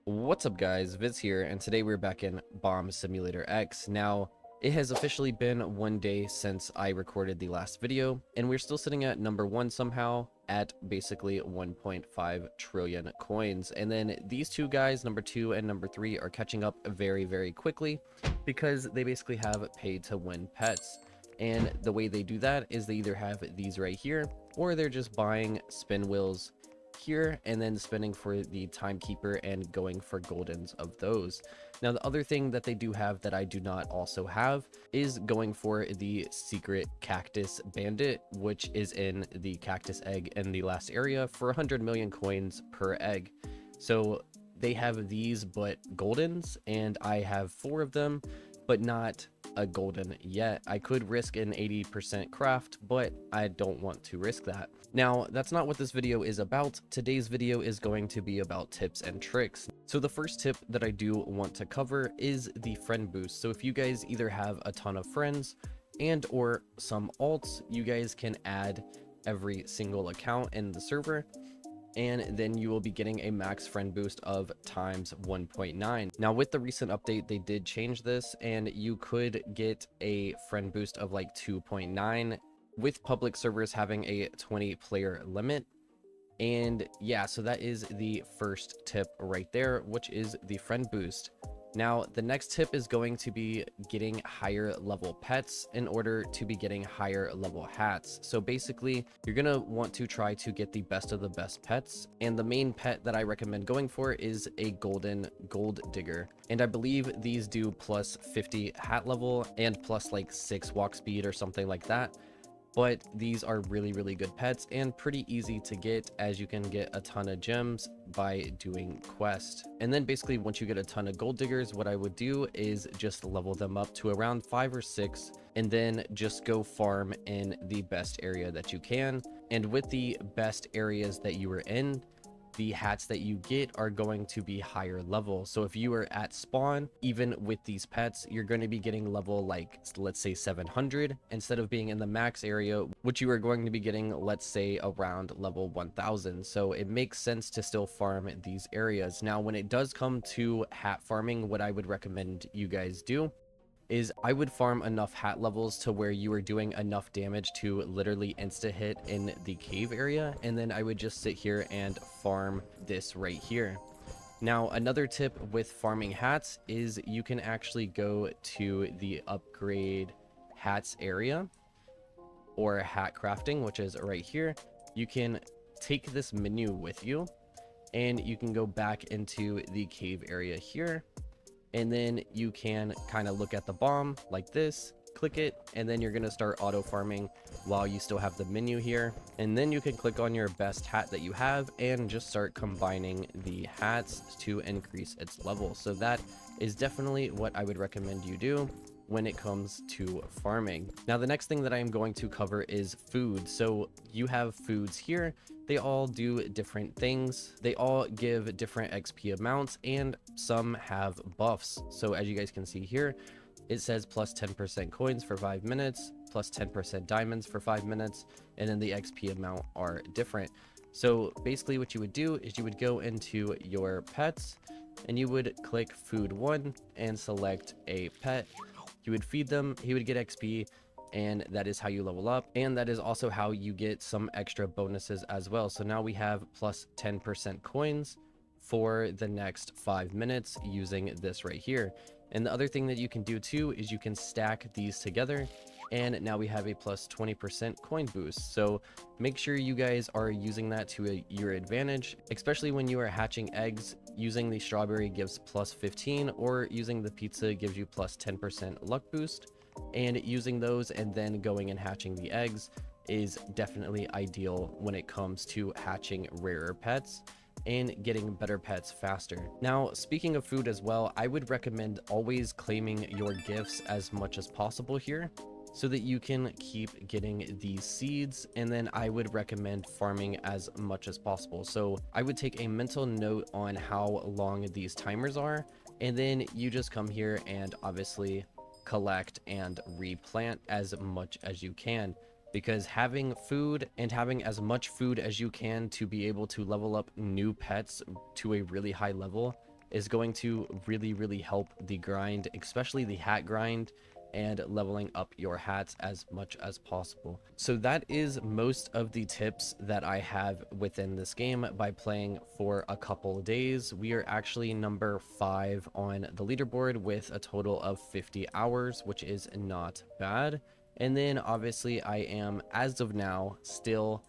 What's up guys, Viz here, and today we're back in Bomb Simulator X. Now, it has officially been 1 day since I recorded the last video, and we're still sitting at number 1 somehow, at basically 1.5 trillion coins. And then these two guys, number 2 and number 3, are catching up very quickly, because they basically have pay to win pets. And the way they do that is they either have these right here, or they're just buying spin wheels here and then spending for the timekeeper and going for goldens of those. Now the other thing that they do have that I do not also have is going for the secret cactus bandit, which is in the cactus egg in the last area for 100 million coins per egg. So they have these but goldens, and I have 4 of them but not a golden yet. I could risk an 80% craft, but I don't want to risk that. Now, that's not what this video is about. Today's video is going to be about tips and tricks. So the first tip that I do want to cover is the friend boost. So if you guys either have a ton of friends and or some alts, you guys can add every single account in the server, and then you will be getting a max friend boost of times 1.9. Now with the recent update, they did change this, and you could get a friend boost of like 2.9 with public servers having a 20 player limit. And yeah, so that is the first tip right there, which is the friend boost. Now, the next tip is going to be getting higher level pets in order to be getting higher level hats. So basically, you're going to want to try to get the best of the best pets. And the main pet that I recommend going for is a golden gold digger. And I believe these do plus 50 hat level and plus like 6 walk speed or something like that. But these are really good pets and pretty easy to get, as you can get a ton of gems by doing quest. And then basically once you get a ton of gold diggers, what I would do is just level them up to around 5 or 6 and then just go farm in the best area that you can. And with the best areas that you are in, the hats that you get are going to be higher level. So if you are at spawn, even with these pets, you're going to be getting level like, let's say 700 instead of being in the max area, which you are going to be getting, let's say, around level 1000. So it makes sense to still farm these areas. Now when it does come to hat farming, what I would recommend you guys do is I would farm enough hat levels to where you are doing enough damage to literally insta hit in the cave area, and then I would just sit here and farm this right here. Now another tip with farming hats is you can actually go to the upgrade hats area or hat crafting, which is right here. You can take this menu with you and you can go back into the cave area here, and then you can kind of look at the bomb like this, click it, and then you're going to start auto farming while you still have the menu here. And then you can click on your best hat that you have and just start combining the hats to increase its level. So that is definitely what I would recommend you do when it comes to farming. Now the next thing that I am going to cover is food. So you have foods here. They all do different things. They all give different XP amounts, and some have buffs. So as you guys can see here, it says plus 10% coins for 5 minutes, plus 10% diamonds for 5 minutes, and then the XP amount are different. So basically what you would do is you would go into your pets and you would click food 1 and select a pet. You would feed them, he would get XP, and that is how you level up. And that is also how you get some extra bonuses as well. So now we have plus 10% coins for the next 5 minutes using this right here. And the other thing that you can do too is you can stack these together, and now we have a plus 20% coin boost. So make sure you guys are using that to your advantage, especially when you are hatching eggs. Using the strawberry gives plus 15, or using the pizza gives you plus 10% luck boost. And using those and then going and hatching the eggs is definitely ideal when it comes to hatching rarer pets and getting better pets faster. Now, speaking of food as well, I would recommend always claiming your gifts as much as possible here, so that you can keep getting these seeds. And then I would recommend farming as much as possible. So I would take a mental note on how long these timers are, and then you just come here and obviously collect and replant as much as you can. because having food and having as much food as you can to be able to level up new pets to a really high level is going to really help the grind, especially the hat grind, and leveling up your hats as much as possible. So that is most of the tips that I have within this game by playing for a couple days. We are actually number 5 on the leaderboard with a total of 50 hours, which is not bad. And then obviously I am, as of now, still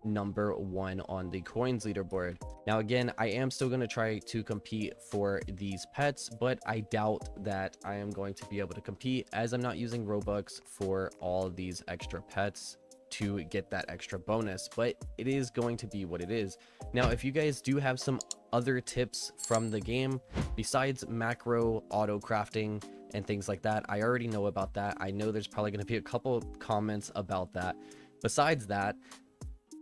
number 1 on the coins leaderboard. Now again, I am still going to try to compete for these pets, but I doubt that I am going to be able to compete, as I'm not using Robux for all of these extra pets to get that extra bonus, but it is going to be what it is. Now if you guys do have some other tips from the game besides macro auto crafting and things like that, I already know about that. I know there's probably going to be a couple comments about that. Besides that,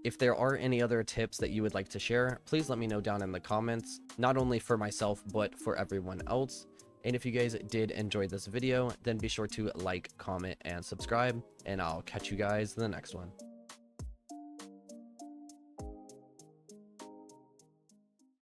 if there are any other tips that you would like to share, please let me know down in the comments, not only for myself, but for everyone else. And if you guys did enjoy this video, then be sure to like, comment, and subscribe, and I'll catch you guys in the next one.